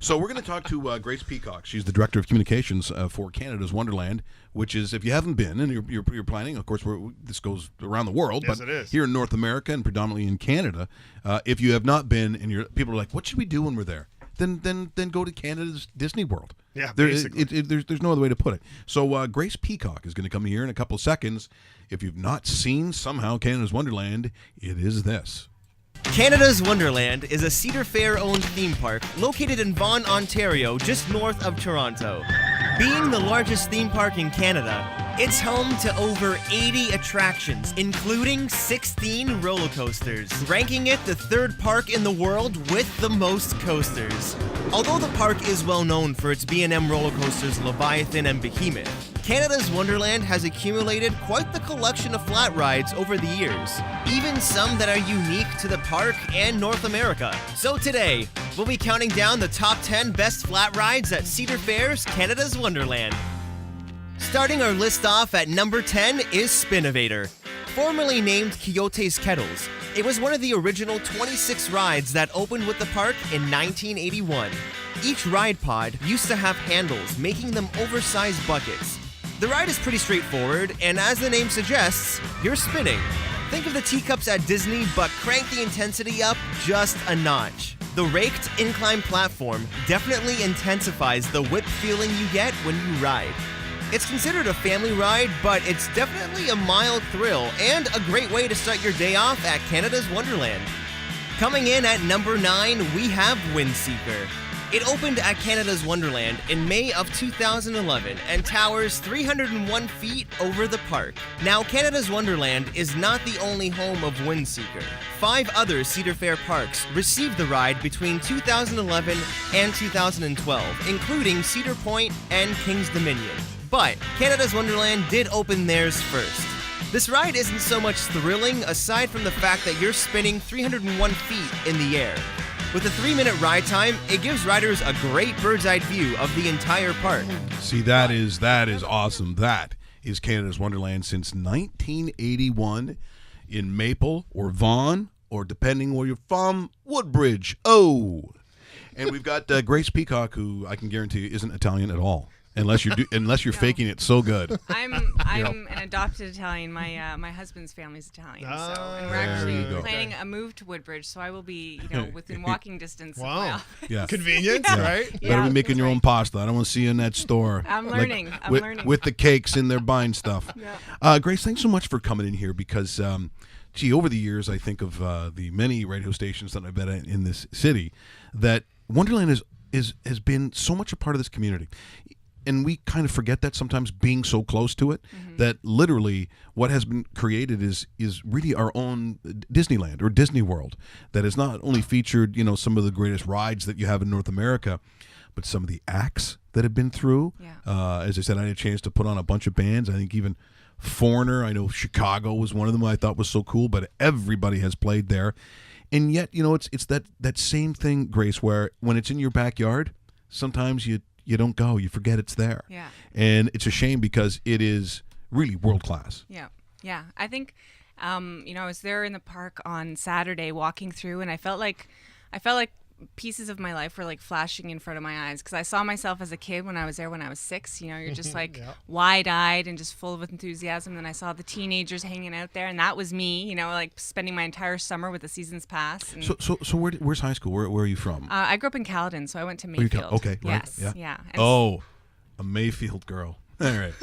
So we're going to talk to Grace Peacock. She's the Director of Communications for Canada's Wonderland, which is, if you haven't been, and you're planning, of course, this goes around the world, Yes, but it is. here in North America and predominantly in Canada, if you have not been, and people are like, what should we do when we're there? Then go to Canada's Disney World. Yeah, basically. There's no other way to put it. So Grace Peacock is going to come here in a couple of seconds. If you've not seen somehow Canada's Wonderland, it is this. Canada's Wonderland is a Cedar Fair-owned theme park located in Vaughan, Ontario, just north of Toronto. Being the largest theme park in Canada, it's home to over 80 attractions, including 16 roller coasters, ranking it the third park in the world with the most coasters. Although the park is well known for its B&M roller coasters Leviathan and Behemoth, Canada's Wonderland has accumulated quite the collection of flat rides over the years, even some that are unique to the park and North America. So today, we'll be counting down the top 10 best flat rides at Cedar Fair's Canada's Wonderland. Starting our list off at number 10 is Spinnovator. Formerly named Quixote's Kettles, it was one of the original 26 rides that opened with the park in 1981. Each ride pod used to have handles, making them oversized buckets. The ride is pretty straightforward, and as the name suggests, you're spinning. Think of the teacups at Disney, but crank the intensity up just a notch. The raked incline platform definitely intensifies the whip feeling you get when you ride. It's considered a family ride, but it's definitely a mild thrill and a great way to start your day off at Canada's Wonderland. Coming in at number 9, we have Windseeker. It opened at Canada's Wonderland in May of 2011 and towers 301 feet over the park. Now, Canada's Wonderland is not the only home of Windseeker. 5 other Cedar Fair parks received the ride between 2011 and 2012, including Cedar Point and King's Dominion. But Canada's Wonderland did open theirs first. This ride isn't so much thrilling aside from the fact that you're spinning 301 feet in the air. With a 3-minute ride time, it gives riders a great bird's-eye view of the entire park. See, that is awesome. That is Canada's Wonderland since 1981 in Maple or Vaughan, or depending where you're from, Woodbridge. Oh! And we've got Grace Peacock, who I can guarantee isn't Italian at all. Unless you're faking it so good. I'm an adopted Italian. My husband's family's Italian, and we're actually planning a move to Woodbridge, so I will be within walking distance of my office. Yeah. Convenient, right? Better be making your own pasta. I don't want to see you in that store. I'm learning. With the cakes in there buying stuff. Yeah. Grace, thanks so much for coming in here because, over the years, I think of the many radio stations that I've been at in this city, that Wonderland has been so much a part of this community. And we kind of forget that sometimes, being so close to it, that literally what has been created is really our own Disneyland or Disney World that has not only featured, some of the greatest rides that you have in North America, but some of the acts that have been through. Yeah. As I said, I had a chance to put on a bunch of bands. I think even Foreigner, I know Chicago was one of them I thought was so cool, but everybody has played there. And yet, it's that same thing, Grace, where when it's in your backyard, sometimes you don't go. You forget it's there. Yeah. And it's a shame because it is really world class. Yeah. Yeah. I think, I was there in the park on Saturday walking through, and I felt like pieces of my life were like flashing in front of my eyes because I saw myself as a kid when I was there when I was 6. You're just like wide-eyed and just full of enthusiasm. And then I saw the teenagers hanging out there, and that was me. Like spending my entire summer with the season's pass. And so where's high school? Where are you from? I grew up in Caledon, so I went to Mayfield. Okay, right. Yes, yeah. And a Mayfield girl. All right.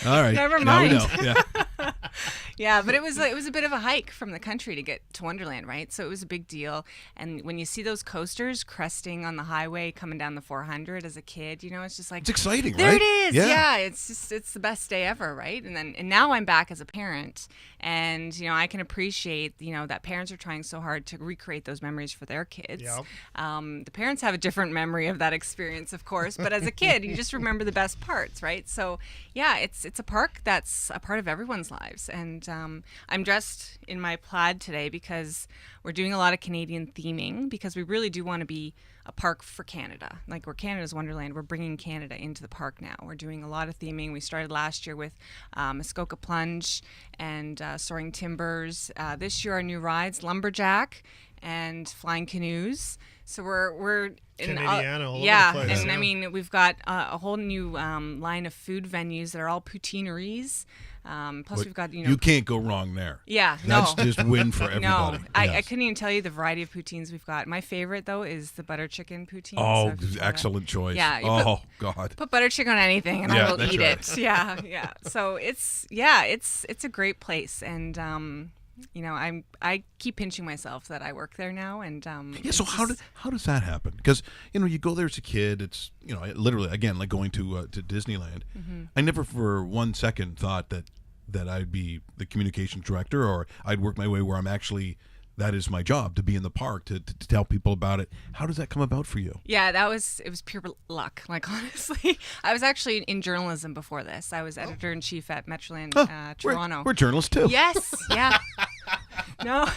All right. Never Now mind. we know. Yeah. Yeah, but it was a bit of a hike from the country to get to Wonderland, right? So it was a big deal. And when you see those coasters cresting on the highway coming down the 400 as a kid, it's just like, it's exciting, there right? There it is. Yeah, it's the best day ever, right? And now I'm back as a parent, and I can appreciate that parents are trying so hard to recreate those memories for their kids. Yep. The parents have a different memory of that experience, of course, but as a kid, you just remember the best parts, right? So yeah, it's a park that's a part of everyone's lives, and I'm dressed in my plaid today because we're doing a lot of Canadian theming because we really do want to be a park for Canada. Like, we're Canada's Wonderland. We're bringing Canada into the park now. We're doing a lot of theming. We started last year with Muskoka Plunge and Soaring Timbers. This year, our new rides, Lumberjack and flying canoes. So we're in Canadiana all over yeah, the place, and yeah. I mean we've got a whole new line of food venues that are all poutineries. Plus we've got You can't go wrong there. yeah, That's no. just win for everybody. No, I Yes. couldn't even tell you the variety of poutines we've got. My favorite though is the butter chicken poutine. Oh, So if you excellent choice. Yeah, you Oh, God. put butter chicken on anything and Yeah, I will that's eat right. it. Yeah. So it's a great place, and I keep pinching myself that I work there now, and Yeah, so how does that happen? Because you go there as a kid. It's literally again like going to Disneyland. Mm-hmm. I never for one second thought that I'd be the communications director or I'd work my way where I'm actually that is my job to be in the park to tell people about it. How does that come about for you? Yeah, it was pure luck. Like honestly, I was actually in journalism before this. I was editor in chief at Metroland Toronto. We're journalists too. Yes, yeah. No,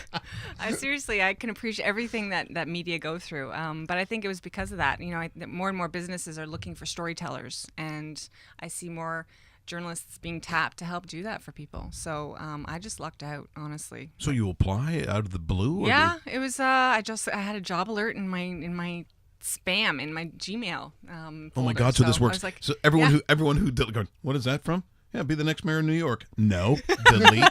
I can appreciate everything that media go through. But I think it was because of that. More and more businesses are looking for storytellers, and I see more journalists being tapped to help do that for people. So I just lucked out, honestly. So you apply out of the blue? Or Yeah, it was. I had a job alert in my spam in my Gmail. Oh my folder. God! So this I works. was like, So everyone yeah. who going, what is that from? Yeah, be the next mayor of New York. No, delete.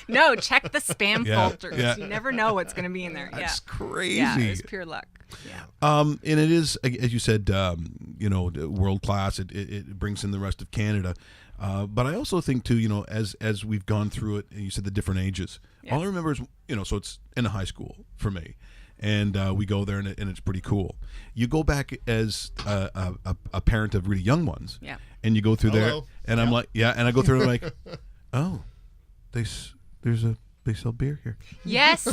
No, check the spam Yeah, folders. yeah. You never know what's going to be in there. That's crazy. Yeah, it was pure luck. Yeah. And it is, as you said, world class. It brings in the rest of Canada. But I also think too, as we've gone through it, and you said the different ages. Yeah. All I remember is, so it's in a high school for me, and we go there, and it's pretty cool. You go back as a parent of really young ones, Yeah. and you go through there, Hello. and I'm like, yeah, and I go through and I'm like, oh, they sell beer here. Yes.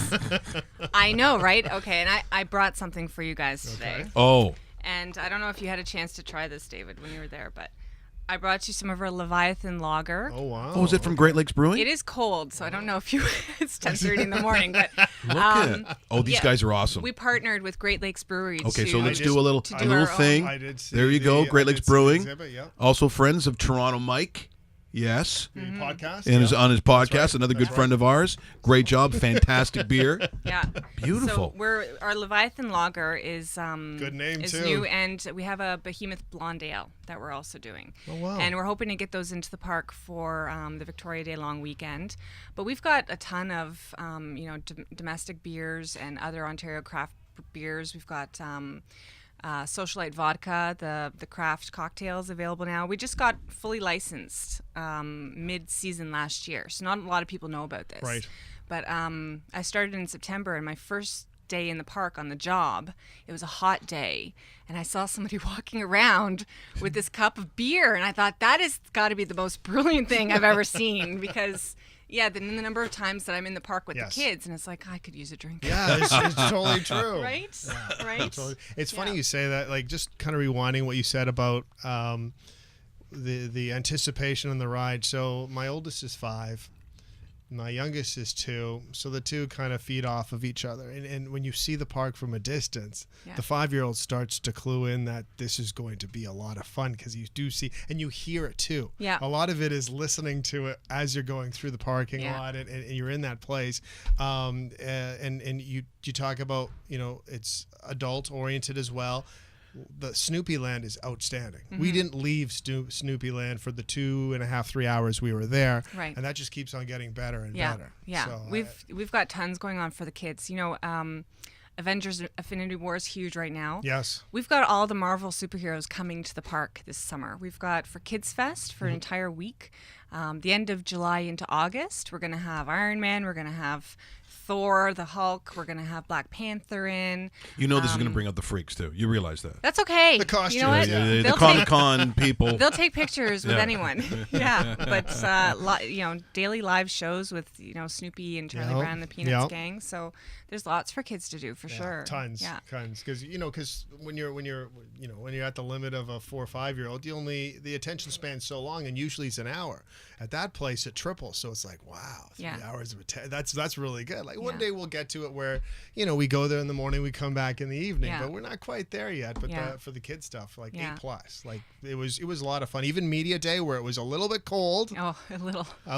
I know, right? Okay, and I brought something for you guys today. Okay. Oh, And I don't know if you had a chance to try this, David, when you were there, but I brought you some of our Leviathan lager. Oh, wow. is it from Great Lakes Brewing? It is cold, so I don't know if you. It's 10:30 in the morning, but Look at. Oh, these yeah. guys are awesome. we partnered with Great Lakes Brewery. Okay, so to, let's I do a little to do our own- thing. I did see There you go, the- Great I Lakes did see the Brewing. exhibit, yeah. Also friends of Toronto Mike. Yes. The podcast. And is yeah. on his podcast, right. another That's good friend of ours. Great job, fantastic beer. Yeah. Beautiful. So our Leviathan lager is Good name, is too. new, and we have a Behemoth Blonde Ale that we're also doing. Oh, wow. And we're hoping to get those into the park for the Victoria Day long weekend. But we've got a ton of domestic beers and other Ontario craft beers. We've got Socialite vodka, the craft cocktails available now. We just got fully licensed mid-season last year, so not a lot of people know about this. Right. But I started in September, and my first day in the park on the job, it was a hot day, and I saw somebody walking around with this cup of beer, and I thought that has got to be the most brilliant thing I've ever seen, because the number of times that I'm in the park with Yes. the kids, and it's like, I could use a drink. Yeah, it's totally true. Right? Right? Totally. It's funny Yeah. you say that. Like, just kind of rewinding what you said about the anticipation on the ride. So my oldest is 5. My youngest is 2, so the two kind of feed off of each other. And when you see the park from a distance, Yeah. the 5-year-old starts to clue in that this is going to be a lot of fun because you do see, and you hear it too. Yeah. A lot of it is listening to it as you're going through the parking Yeah. lot and you're in that place. And you talk about, it's adult oriented as well. The Snoopy Land is outstanding. Mm-hmm. We didn't leave Snoopy Land for the 2.5-3 hours we were there, Right. and that just keeps on getting better and Yeah, better. yeah. So We've got tons going on for the kids. Avengers Affinity War is huge right now. yes, We've got all the Marvel superheroes coming to the park this summer. We've got for Kids Fest for an entire week. The end of July into August, we're going to have Iron Man. We're going to have Thor, the Hulk. We're going to have Black Panther in. This is going to bring out the freaks too. You realize that? That's okay. The costumes, You know what? yeah. The They'll Comic take- Con people. They'll take pictures with Yeah. anyone. Yeah, but daily live shows with Snoopy and Charlie Yep. Brown and the Peanuts Yep. gang. So there's lots for kids to do for sure. tons, Yeah. because when you're at the limit of a 4 or 5-year-old, the attention span's so long, and usually it's an hour. at that place it triples. So it's like, wow, 3 hours of that's really good. Like one day we'll get to it where, we go there in the morning, we come back in the evening, but we're not quite there yet. But for the kid stuff, like A+, like it was a lot of fun. Even media day where it was a little bit cold, a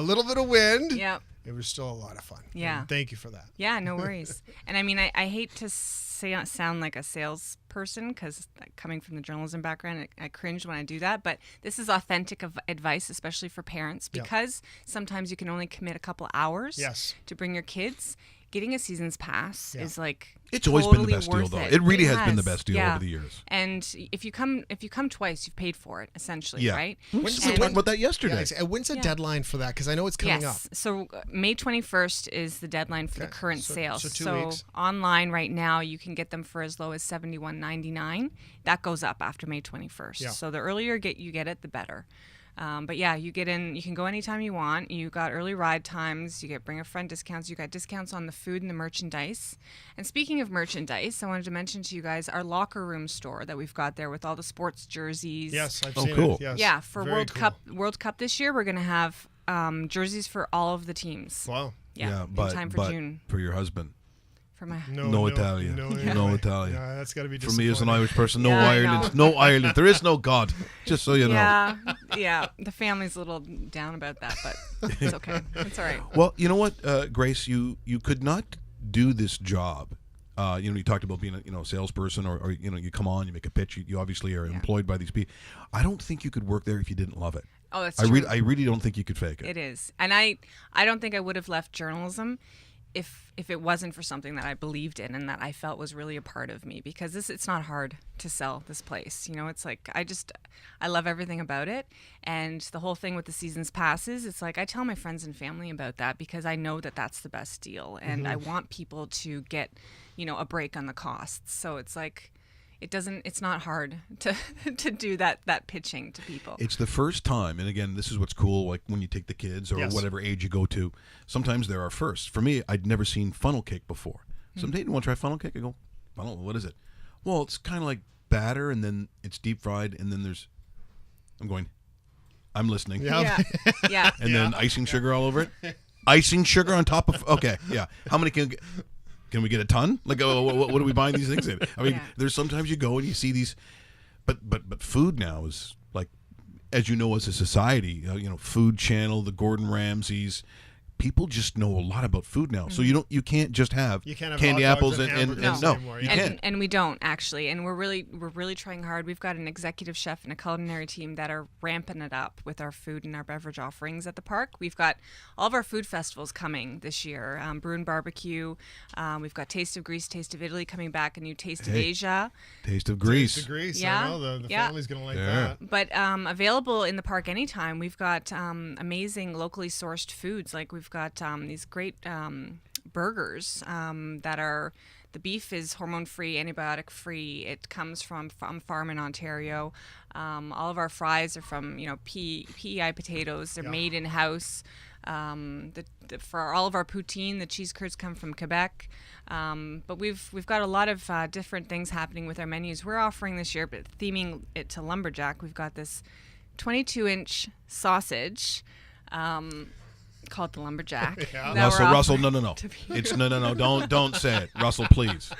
little bit of wind. Yep. It was still a lot of fun. Yeah. And thank you for that. Yeah, no worries. And I mean, I hate to sound like a salesperson because coming from the journalism background, I cringe when I do that. But this is authentic advice, especially for parents, because sometimes you can only commit a couple hours to bring your kids. Getting a season's pass is like it's always been the best deal, though. It really has been the best deal over the years. And if you come twice, you've paid for it essentially, right? We talked about that yesterday. And when's the deadline for that? Because I know it's coming up. So May 21st is the deadline for the current sale. So 2 weeks. Online right now, you can get them for as low as $71.99. That goes up after May 21st. Yeah. So the earlier you get it, the better. But yeah, you get in. You can go anytime you want. You got early ride times. You get bring a friend discounts. You got discounts on the food and the merchandise. And speaking of merchandise, I wanted to mention to you guys our locker room store that we've got there with all the sports jerseys. Yes, I've seen cool. it. Yes. Yeah, for Very World Cup this year, we're gonna have jerseys for all of the teams. Wow. Yeah, but in time for June. For your husband. For my No Italian. No Italian. Yeah, that's got to be For me as an Irish person, no Yeah, I Ireland. No Ireland. There is no God. Just so you know. Yeah. The family's a little down about that, but it's okay. It's all right. Well, you know what, Grace, you could not do this job. You talked about being a salesperson, or you come on, you make a pitch. You obviously are employed by these people. I don't think you could work there if you didn't love it. Oh, that's true. I really don't think you could fake it. It is, and I don't think I would have left journalism if it wasn't for something that I believed in and that I felt was really a part of me, because it's not hard to sell this place. It's like I love everything about it, and the whole thing with the season's passes, it's like I tell my friends and family about that because I know that that's the best deal, and I want people to get a break on the costs. So it's like it's not hard to do that pitching to people. It's the first time, and again, this is what's cool, like when you take the kids or whatever age you go to, sometimes there are firsts. For me, I'd never seen funnel cake before. Some day, you want to try funnel cake? I go, funnel, what is it? Well, it's kind of like batter, and then it's deep fried, and then I'm listening. Yeah. And then icing sugar all over it? Icing sugar on top of, okay, yeah. How many can we get a ton? Like, what are we buying these things in? I mean, there's sometimes you go and you see these, but food now is like, as you know, as a society, Food Channel, the Gordon Ramsays, people just know a lot about food now. So you can't just have candy apples and no, you can't. And we don't actually. And we're really trying hard. We've got an executive chef and a culinary team that are ramping it up with our food and our beverage offerings at the park. We've got all of our food festivals coming this year. Brew & Barbecue. We've got Taste of Greece, Taste of Italy coming back. A new Taste of Asia. Taste of Greece. Taste of Greece. Yeah. I know the family's gonna like that. But available in the park anytime. We've got amazing locally sourced foods. Like we've got these great burgers that are, the beef is hormone-free, antibiotic-free. It comes from farm in Ontario. All of our fries are from PEI potatoes. They're made in-house. For all of our poutine, the cheese curds come from Quebec. But we've got a lot of different things happening with our menus. We're offering this year, but theming it to lumberjack. We've got this 22-inch sausage. Call it the lumberjack. Russell, no. It's no. Don't say it, Russell, please.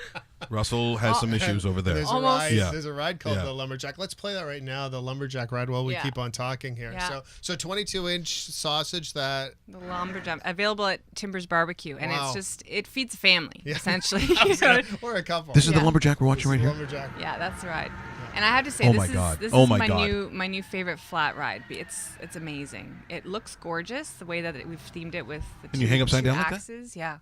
Russell has some issues over there. There's a ride called the lumberjack. Let's play that right now, the lumberjack ride, while we keep on talking here. Yeah. So 22-inch sausage that the lumberjack available at Timbers Barbecue, and it feeds a family essentially. Or a couple. This is the lumberjack we're watching right here. Lumberjack. Yeah, that's right. And I have to say, this is my new favorite flat ride. It's amazing. It looks gorgeous the way that we've themed it with the Can you hang upside down axes. Like that?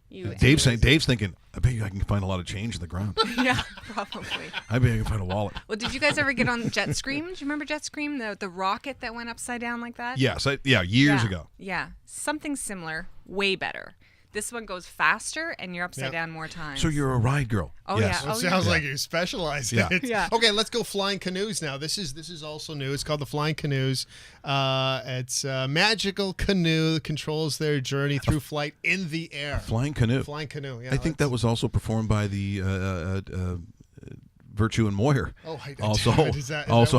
Yeah. Dave's thinking, I bet you I can find a lot of change in the ground. Yeah, probably. I bet I can find a wallet. Well, did you guys ever get on Jetstream? Do you remember Jetstream, the rocket that went upside down like that? Yes, years ago. Yeah, something similar, way better. This one goes faster, and you're upside down more times. So you're a ride girl. Oh, yes. yeah. It sounds like you specialize in it. Yeah. Okay, let's go flying canoes now. This is also new. It's called the Flying Canoes. It's a magical canoe that controls their journey through flight in the air. Flying canoe. Flying canoe, yeah. I think that was also performed by the Virtue and Moyer. Oh, also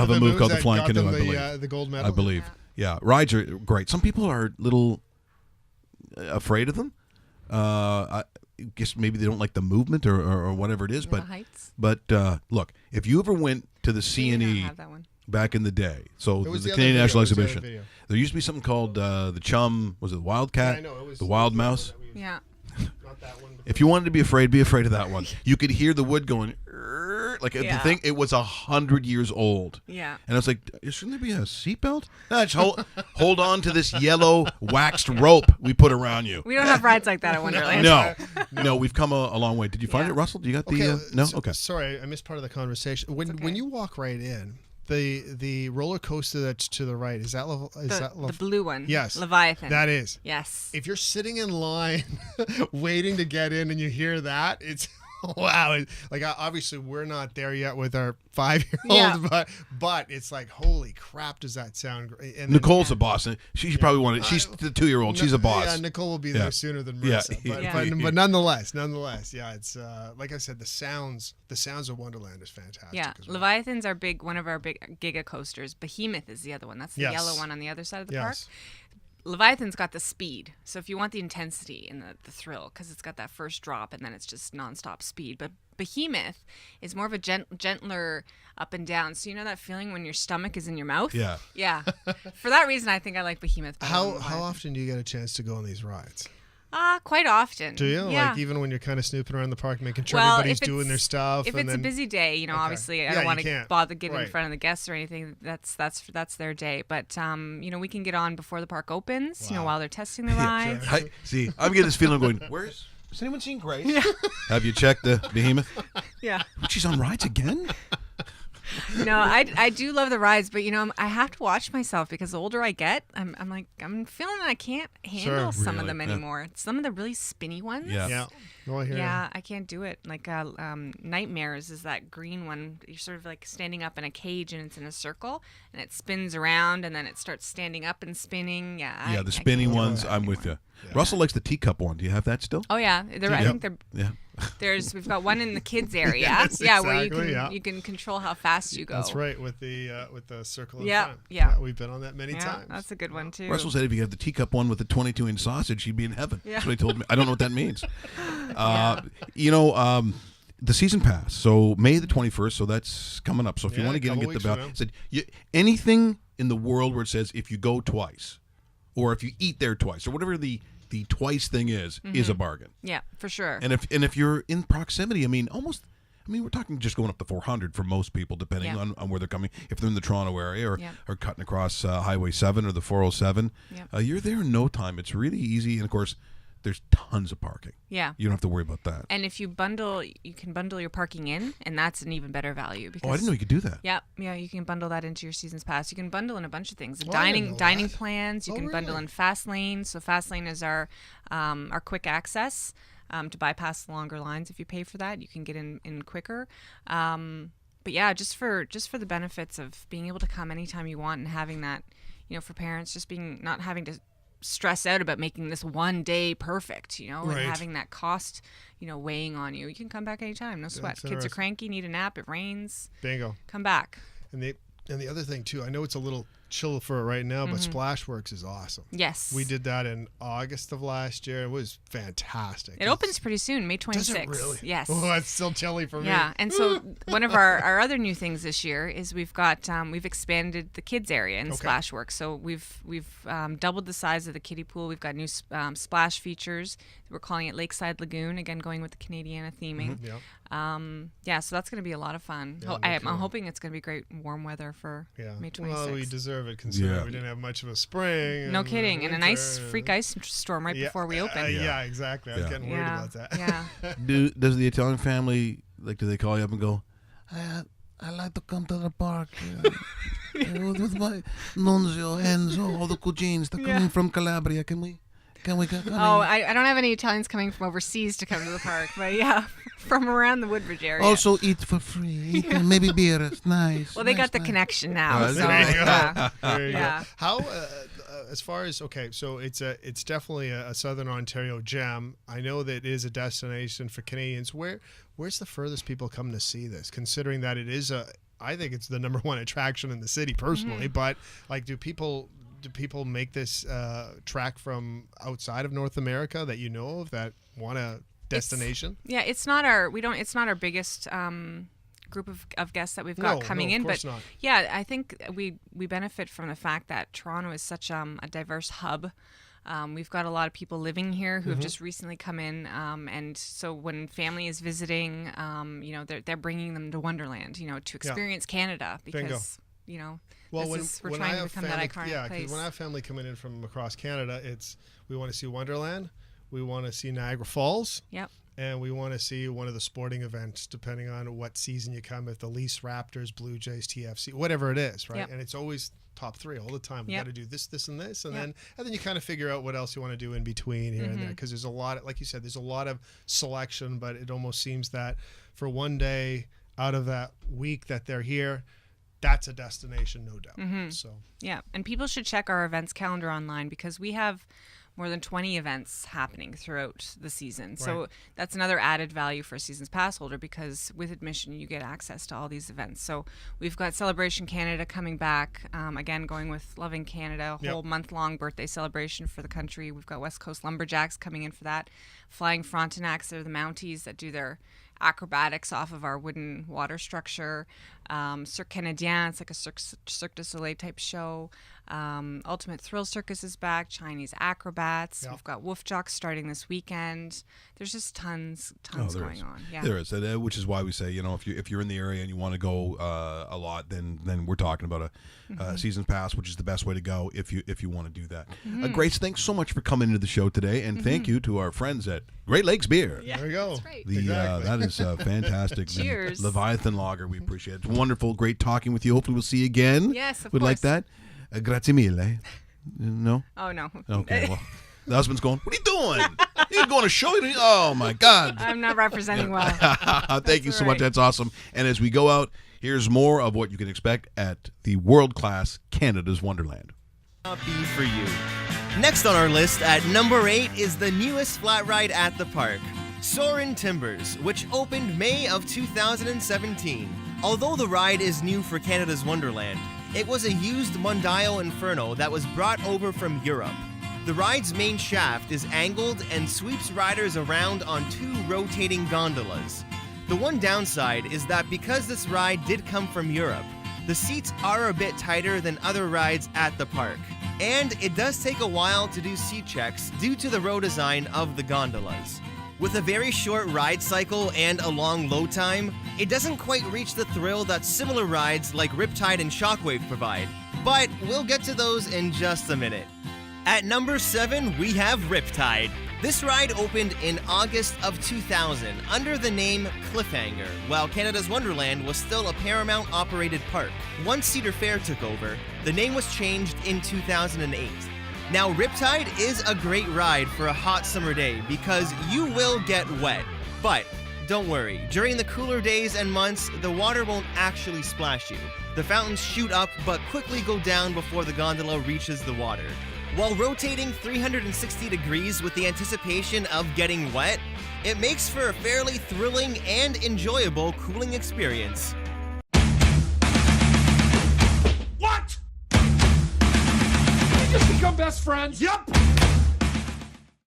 have a move called the Flying Canoe, I believe. The gold medal? I believe. Yeah, rides are great. Some people are a little afraid of them. I guess maybe they don't like the movement or whatever it is. But heights. But look, if you ever went to the C&E back in the day, so the Canadian National Exhibition, there used to be something called the Chum. Was it the Wildcat? Yeah, I know. It was the Wild Mouse. Yeah. Not that one. If you wanted to be afraid of that one. You could hear the wood going. Like the thing, it was 100 years old. Yeah. And I was like, shouldn't there be a seatbelt? No, just hold on to this yellow waxed rope we put around you. We don't have rides like that at Wonderland. No, we've come a long way. Did you find it, Russell? Do you got the no? Okay. Sorry, I missed part of the conversation. When you walk right in, the roller coaster that's to the right, is that the blue one? Yes. Leviathan. That is. Yes. If you're sitting in line waiting to get in and you hear that, it's wow. Like, obviously we're not there yet with our 5-year-old, but it's like, holy crap, does that sound great? And Nicole's a boss. She probably wanted. She's the 2-year-old. She's a boss. Yeah, Nicole will be there sooner than Marissa. But nonetheless, yeah, it's like I said, the sounds of Wonderland is fantastic. Yeah, as well. Leviathan's one of our big giga coasters. Behemoth is the other one. That's the yellow one on the other side of the park. Leviathan's got the speed, so if you want the intensity and the thrill, because it's got that first drop and then it's just nonstop speed. But Behemoth is more of a gentler up and down. So you know that feeling when your stomach is in your mouth? Yeah. Yeah. For that reason, I think I like Behemoth. How often do you get a chance to go on these rides? Quite often. Do you? Yeah. Like even when you're kind of snooping around the park, making sure everybody's doing their stuff. If it's a busy day, obviously I don't want to bother getting in front of the guests or anything. That's their day. But we can get on before the park opens. Wow. While they're testing the rides. See, I'm getting this feeling going. Has anyone seen Grace? Yeah. Have you checked the Behemoth? Yeah. She's on rides again? No, I do love the rides, but I have to watch myself because the older I get, I'm feeling that I can't handle some of them anymore. Some of the really spinny ones. Yeah. Oh, I hear you. I can't do it. Like Nightmares is that green one. You're sort of like standing up in a cage and it's in a circle and it spins around and then it starts standing up and spinning. Yeah. The spinning ones. I'm with you. Yeah. Russell likes the teacup one. Do you have that still? Oh yeah, I think they're. Yeah. We've got one in the kids area. Where you can control how fast you go. That's right, with the circle in front. Yeah. We've been on that many times. That's a good one too. Russell said if you have the teacup one with the 22-inch sausage, you'd be in heaven. Yeah. That's what he told me. I don't know what that means. The season pass. So May the 21st. So that's coming up. So if you want to get the bell, said anything in the world where it says if you go twice, or if you eat there twice, or whatever the twice thing is a bargain. Yeah, for sure. And if you're in proximity, we're talking just going up to 400 for most people, depending on where they're coming. If they're in the Toronto area or cutting across Highway 7 or the 407, you're there in no time. It's really easy. And, of course, there's tons of parking. Yeah. You don't have to worry about that. And if you can bundle your parking in, and that's an even better value. Because, I didn't know you could do that. Yeah, you can bundle that into your season's pass. You can bundle in a bunch of things. Dining plans. You can bundle in Fast Lane. So Fast Lane is our quick access to bypass the longer lines. If you pay for that, you can get in quicker. But yeah, just for the benefits of being able to come anytime you want and having that, for parents, just not having to stress out about making this one day perfect, and having that cost, weighing on you. You can come back anytime, no sweat. Kids are cranky, need a nap, it rains. Bingo. Come back. And the other thing too, I know it's a little chill for it right now, but Splashworks is awesome. Yes. We did that in August of last year. It was fantastic. It opens pretty soon, May 26th. Does it really? Yes. Oh, that's still chilly for me. Yeah, and so one of our other new things this year is we've expanded the kids area in Splashworks. So we've doubled the size of the kiddie pool. We've got new splash features. We're calling it Lakeside Lagoon, again going with the Canadiana theming. So that's going to be a lot of fun. I'm hoping it's going to be great warm weather for May 26th. Well, we deserve it considering we didn't have much of a spring. No kidding. And a nice freak ice storm right before we open. Exactly. I was getting worried about that. Yeah. Does the Italian family, do they call you up and go, I like to come to the park with my nunzio, Enzo, all the cugines. They're coming from Calabria. Can we go? I don't have any Italians coming from overseas to come to the park, but from around the Woodbridge area. Also eat for free. Maybe beer. It's nice. Well, they got the connection now. So, there you go. How, as far as, so it's definitely a Southern Ontario gem. I know that it is a destination for Canadians. Where's the furthest people come to see this, considering that it is I think it's the #1 attraction in the city personally, but do people do people make this track from outside of North America that you know of that want a destination? It's not our biggest group of guests that we've got coming in, but not. Yeah, I think we benefit from the fact that Toronto is such a diverse hub. We've got a lot of people living here who have just recently come in, and so when family is visiting, they're bringing them to Wonderland, to experience Canada, because we're trying to become that iconic place. When I have family coming in from across Canada, we want to see Wonderland, we want to see Niagara Falls. Yep. And we want to see one of the sporting events, depending on what season you come, if the Leafs, Raptors, Blue Jays, TFC, whatever it is, right? Yep. And it's always top 3 all the time. We got to do this, this, and this, and then you kind of figure out what else you want to do in between here and there, because there's a lot, like you said, there's a lot of selection, but it almost seems that for one day out of that week that they're here, that's a destination, no doubt. So and people should check our events calendar online, because we have more than 20 events happening throughout the season. Right. So that's another added value for a season's pass holder, because with admission you get access to all these events. So we've got Celebration Canada coming back, again going with Loving Canada, a whole month-long birthday celebration for the country. We've got West Coast Lumberjacks coming in for that. Flying Frontenacs, they're the Mounties that do their acrobatics off of our wooden water structure. Cirque Canadien, it's like a Cirque du Soleil type show. Ultimate Thrill Circus is back. Chinese acrobats. We've got Wolf Jocks starting this weekend. There's just tons going on. Yeah, there is, which is why we say, if you're in the area and you want to go a lot, then we're talking about a season pass, which is the best way to go if you want to do that. Grace, thanks so much for coming into the show today, and thank you to our friends at Great Lakes Beer. Yeah, there we go. That's right. That is fantastic. Cheers. Leviathan Lager, we appreciate it. It's wonderful, great talking with you. Hopefully we'll see you again. Yes, of We'd course. like that. Grazie mille. No? Oh, no. Okay, well, the husband's going, what are you doing? You're going to show you? Oh, my God. I'm not representing well. Thank you so much. That's awesome. And as we go out, here's more of what you can expect at the world-class Canada's Wonderland. Be for you. Next on our list at number 8 is the newest flat ride at the park, Soarin' Timbers, which opened May of 2017. Although the ride is new for Canada's Wonderland, it was a used Mondial Inferno that was brought over from Europe. The ride's main shaft is angled and sweeps riders around on 2 rotating gondolas. The one downside is that because this ride did come from Europe, the seats are a bit tighter than other rides at the park. And it does take a while to do seat checks due to the row design of the gondolas. With a very short ride cycle and a long load time, it doesn't quite reach the thrill that similar rides like Riptide and Shockwave provide. But we'll get to those in just a minute. At number 7, we have Riptide. This ride opened in August of 2000 under the name Cliffhanger, while Canada's Wonderland was still a Paramount-operated park. Once Cedar Fair took over, the name was changed in 2008. Now, Riptide is a great ride for a hot summer day because you will get wet. But don't worry, during the cooler days and months, the water won't actually splash you. The fountains shoot up but quickly go down before the gondola reaches the water. While rotating 360 degrees with the anticipation of getting wet, it makes for a fairly thrilling and enjoyable cooling experience. What? We just become best friends? Yep.